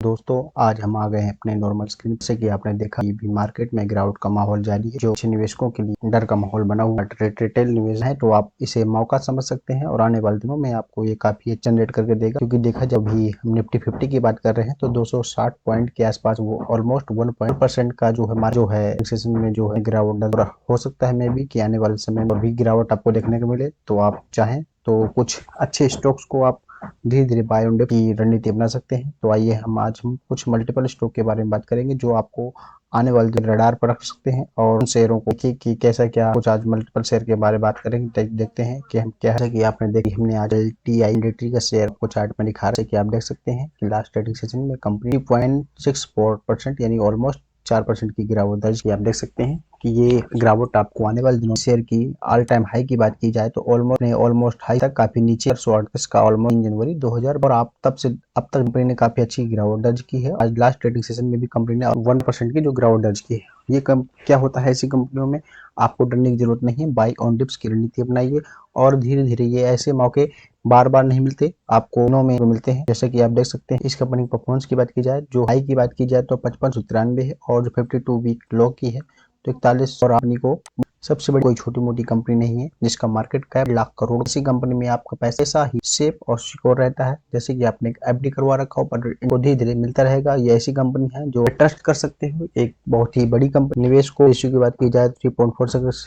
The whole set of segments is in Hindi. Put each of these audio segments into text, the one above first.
दोस्तों आज हम आ गए हैं अपने नॉर्मल स्क्रीन से कि आपने देखा कि भी मार्केट में गिरावट का माहौल जारी है, जो अच्छे निवेशकों के लिए डर का माहौल बना हुआ है। रिटेल निवेश है तो आप इसे मौका समझ सकते हैं और आने वाले दिनों में आपको ये काफी जनरेट करके देगा, क्योंकि देखा जब भी हम निफ्टी 50 की बात कर रहे हैं तो 260 पॉइंट के आसपास वो ऑलमोस्ट 1% का जो है सेशन में जो है गिरावट हो सकता है मे भी कि आने वाले समय में और भी गिरावट आपको देखने को मिले। तो आप चाहें तो कुछ अच्छे स्टॉक्स को आप धीरे धीरे बाय ऑन डिप की रणनीति अपना सकते हैं। तो आइए आज हम कुछ मल्टीपल स्टॉक के बारे में बात करेंगे जो आपको आने वाले दिन रडार पर रख सकते हैं, और उन शेयरों को कि कैसा क्या कुछ आज मल्टीपल शेयर के बारे में बात करेंगे। देखते हैं कि हम क्या है कि आपने देखी हमने आज LTI इंडस्ट्री का शेयर को चार्ट में दिखा रहे हैं कि आप देख सकते हैं कि लास्ट ट्रेडिंग सेशन में कंपनी 0.64% यानी ऑलमोस्ट 4% की गिरावट दर्ज की। आप देख सकते हैं कि ये गिरावट आपको आने वाले दिनों शेयर की ऑल टाइम हाई की बात की जाए तो ऑलमोस्ट हाई तक काफी नीचे 138 का ऑलमोस्ट जनवरी 2000 और आप तब से अब तक कंपनी ने काफी अच्छी गिरावट दर्ज की है। आज लास्ट ट्रेडिंग सेशन में भी कंपनी ने 1% की जो गिरावट दर्ज की है। ये क्या होता है ऐसी कंपनियों में, आपको डरने की जरूरत नहीं है। बाई ऑन डिप्स की रणनीति अपनाइए और धीरे धीरे ये ऐसे मौके बार बार नहीं मिलते, आपको दिनों में मिलते हैं। जैसे कि आप देख सकते हैं इस कंपनी की परफॉर्मेंस की बात की जाए, जो हाई की बात की जाए तो 5593 है और जो 52 वीक लो की है तो 41 और आपनी को सबसे बड़ी कोई छोटी मोटी कंपनी नहीं है जिसका मार्केट कैप लाख करोड़। इसी कंपनी में आपका पैसा ही सेफ और सिक्योर रहता है। जैसे कि आपने एक FD करवा रखा हो पर इनको धीरे धीरे मिलता रहेगा। ये ऐसी कंपनी है जो ट्रस्ट कर सकते हो, एक बहुत ही बड़ी कंपनी। निवेश को रेशियो की बात की जाए 3.46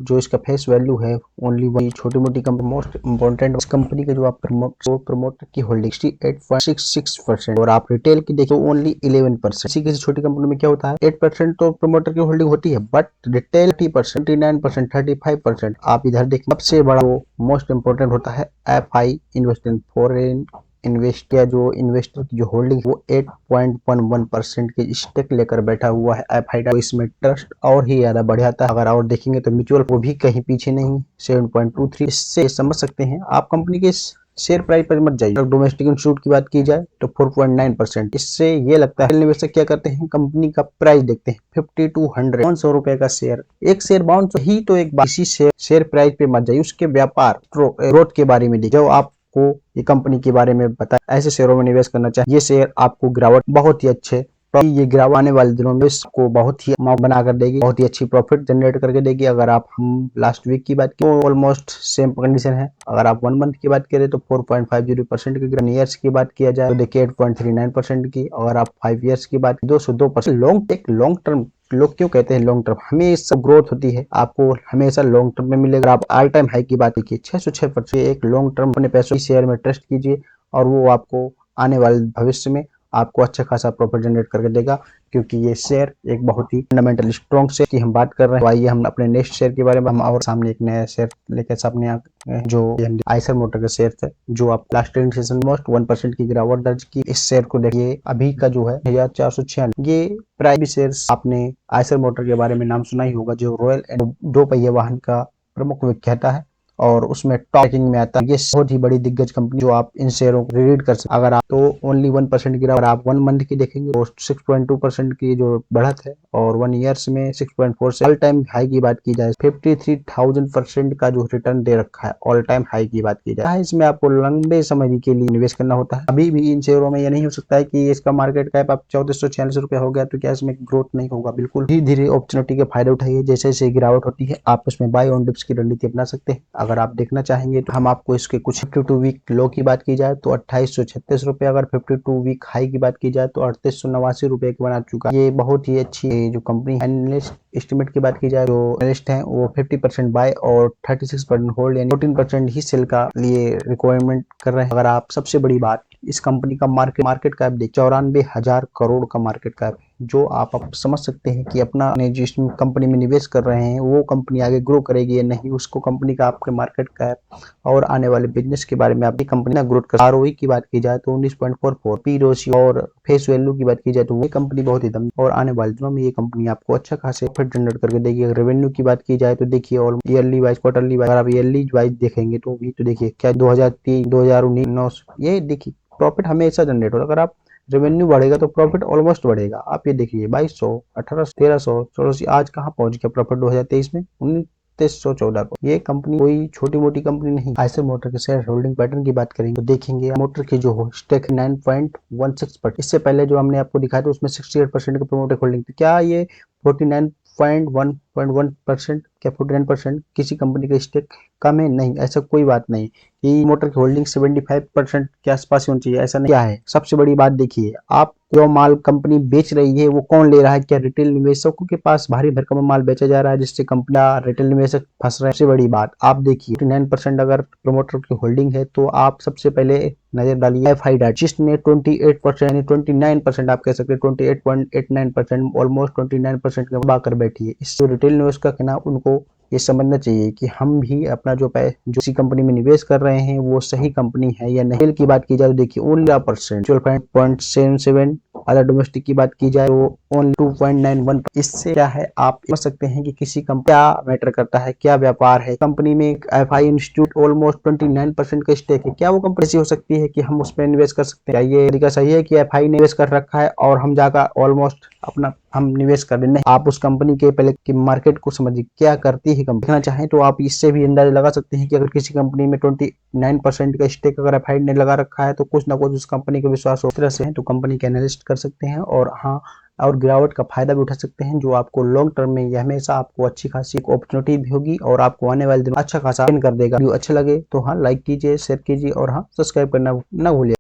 जो इसका फेस वैल्यू है ओनली वही छोटी मोटी कंपनी। मोस्ट इंपॉर्टेंट इस कंपनी का जो आप प्रमोटर की होल्डिंग 68.66% और आप रिटेल की देखिए ओनली 11%। किसी छोटी कंपनी में क्या होता है 8% तो प्रमोटर की होल्डिंग होती है, बट रिटेल 30%, 39%, 35%। आप इधर देखिए सबसे बड़ा वो मोस्ट इंपोर्टेंट होता है FI इन्वेस्टमेंट फॉरेन इन्वेस्ट या जो इन्वेस्टर की जो होल्डिंग वो 8.11% के स्टेक लेकर बैठा हुआ है FI। तो इसमें ट्रस्ट और ही ज्यादा बढ़ जाता है। अगर और देखेंगे तो म्यूचुअल वो भी कहीं पीछे नहीं, 7.23। इससे समझ सकते हैं आप कंपनी के शेयर प्राइस पर मत जाइए। डोमेस्टिक इंस्टीट्यूट की बात की जाए तो 4.9%। इससे ये लगता है निवेशक क्या करते हैं कंपनी का प्राइस देखते हैं 50 to 100 500 रुपए का शेयर, एक शेयर 52 ही तो एक इसी शेयर प्राइस पे मत जाइए, उसके व्यापार ग्रोथ के बारे में देखिए। जो आपको ये कंपनी के बारे में बताया ऐसे शेयरों में निवेश करना चाहिए। ये शेयर आपको गिरावट बहुत ही अच्छे ये गिरावट आने वाले दिनों में इसको बहुत ही बनाकर देगी, बहुत ही अच्छी प्रॉफिट जनरेट करके देगी। अगर आप हम लास्ट वीक की बात करें तो ऑलमोस्ट सेम कंडीशन है। अगर आप 1 मंथ की बात करें तो 4.50% की, ईयर्स की बात किया जाए तो देखिए 8.39% की। अगर आप 5 ईयर्स की बात 202%। लॉन्ग टर्म लोग क्यों कहते हैं लॉन्ग टर्म, हमेशा ग्रोथ होती है, आपको हमेशा लॉन्ग टर्म में मिलेगा। आप ऑल टाइम हाई की बात कीजिए 606%। एक लॉन्ग टर्म अपने पैसों की शेयर में ट्रस्ट कीजिए और वो आपको आने वाले भविष्य में आपको अच्छा खासा प्रॉफिट जनरेट करके देगा, क्योंकि ये शेयर एक बहुत ही फंडामेंटली स्ट्रॉन्ग शेयर की हम बात कर रहे हैं। तो आइए हम अपने नेक्स्ट शेयर के बारे में हम और सामने एक नया शेयर लेकर सामने आ जो आइसर मोटर का शेयर है, जो आप लास्ट ट्रेडिंग सेशन मोस्ट 1% की गिरावट दर्ज की। इस शेयर को देखिए अभी का जो है 1446 ये प्राइस शेयर। आपने आइसर मोटर के बारे में नाम सुना ही होगा, जो रॉयल दो पहिया वाहन का प्रमुख विक्रेता है और उसमें टॉपिंग में आता है। ये बहुत ही बड़ी दिग्गज कंपनी जो आप इन शेयरों को रीड कर सकते। अगर आप तो ओनली 1% गिरा, अगर आप 1 मंथ की देखेंगे तो 6.2% की जो बढ़त है और 1 ईयर्स में 6.4 से ऑल टाइम हाई की बात की जाए 53,000% का जो रिटर्न दे रखा है ऑल टाइम हाई की बात की जाए। इसमें आपको लंबे समय के लिए निवेश करना होता है। अभी भी इन शेयरों में यह नहीं हो सकता है कि इसका मार्केट कैप आप 1446 रुपया हो गया तो क्या इसमें ग्रोथ नहीं होगा। बिल्कुल धीरे धीरे अपॉर्चुनिटी के फायदे उठाइए। जैसे जैसे गिरावट होती है आप उसमें बाय ऑन डिप्स की रणनीति अपना सकते हैं। अगर आप देखना चाहेंगे तो हम आपको इसके कुछ 52 वीक लो की बात की जाए तो 2836 रुपए, अगर 52 वीक हाई की बात की जाए तो 3889 रुपए की बना चुका। ये बहुत ही अच्छी जो कंपनी एनालिस्ट एस्टिमेट की बात की जाए, जो एनालिस्ट हैं वो 50% बाय और 36% होल्ड यानी 14% ही सेल का लिए रिक्वायरमेंट कर रहे हैं। अगर आप सबसे बड़ी बात इस कंपनी का मार्केट कैप देख 94,000 करोड़ का मार्केट कैप, जो आप समझ सकते हैं कि अपना जिस कंपनी में निवेश कर रहे हैं वो कंपनी आगे ग्रो करेगी या नहीं, उसको कंपनी का आपके मार्केट कैप और आने वाले बिजनेस के बारे में आपकी कंपनी ना ग्रोथ कर। ROE की बात की जाए तो 19.44, पी रेशियो और फेस वैल्यू की बात की जाए तो वो कंपनी बहुत ही दम और आने वाले दिनों में ये कंपनी आपको अच्छा खासा प्रॉफिट जनरेट करके देगी। अगर रेवेन्यू की बात की जाए तो देखिए और ईयरली वाइज क्वार्टरली वाइज, अगर आप ईयरली वाइज देखेंगे तो भी तो देखिए क्या 2003 2019 ये देखिए प्रॉफिट हमेशा जनरेट होगा। अगर आप रेवेन्यू बढ़ेगा तो प्रॉफिट ऑलमोस्ट बढ़ेगा। आप ये देखिए 2200, 1800, 1300, 1400 आज कहाँ पहुंच गया प्रॉफिट 2023 में 3114 को। ये कंपनी कोई छोटी मोटी कंपनी नहीं। आयशर मोटर के शेयर होल्डिंग पैटर्न की बात करेंगे तो देखेंगे मोटर की जो स्टेक 9.16%। इससे पहले जो हमने आपको दिखाया था उसमें 68% की प्रोमोटर होल्डिंग थी। क्या ये 49.1% क्या 49% किसी कंपनी का स्टेक कम है? नहीं, ऐसा कोई बात नहीं। ये मोटर की होल्डिंग 75% के आसपास होनी चाहिए, ऐसा नहीं। क्या है सबसे बड़ी बात? देखिए, आप जो माल कंपनी बेच रही है वो कौन ले रहा है? क्या रिटेल निवेशकों के पास भारी भरकम माल बेचा जा रहा है जिससे कंपनियां रिटेल निवेशक फंस रहे हैं? सबसे बड़ी बात आप देखिए, 49% अगर प्रमोटर की होल्डिंग है तो आप सबसे पहले नजर डालिए एफआई डाट, जिसने 28% यानी 29% आप कह सकते हैं, 28.89%, ऑलमोस्ट 29% के बाकर बैठी है। इससे रिटेल निवेशक है ना, उनको ये समझना चाहिए कि हम भी अपना जो किसी कंपनी में निवेश कर रहे हैं वो सही कंपनी है या नहीं। रिटेल की बात की जाए तो देखिए ओनली परसेंट 12.77, अदर डोमेस्टिक की बात की जाए तो ओनली 2.91। इससे क्या है, आप समझ सकते हैं कि किसी कंपनी क्या मैटर करता है, क्या व्यापार है। कंपनी में एक एफआई इंस्टीट्यूट ऑलमोस्ट 29% का स्टेक है, क्या वो कंपनी ऐसी हो सकती है कि हम उसमें निवेश कर सकते हैं? ये तरीका सही है कि एफआई निवेश कर रखा है और हम जाकर ऑलमोस्ट अपना हम निवेश कर रहे हैं? आप उस कंपनी के पहले की मार्केट को समझिए, क्या करती है कंपनी। देखना चाहें तो आप इससे भी अंदाजा लगा सकते हैं कि अगर किसी कंपनी में 29% का स्टेक अगर एफआई ने लगा रखा है तो कुछ ना कुछ उस कंपनी का विश्वास हो। तरह से है तो कंपनी के एनालिस्ट कर सकते हैं और हाँ, और गिरावट का फायदा भी उठा सकते हैं, जो आपको लॉन्ग टर्म में यह हमेशा आपको अच्छी खासी एक अपॉर्चुनिटी भी होगी और आपको आने वाले दिन अच्छा खासा कर देगा। वीडियो अच्छा लगे तो हाँ लाइक कीजिए, शेयर कीजिए और हाँ सब्सक्राइब करना ना भूलिए।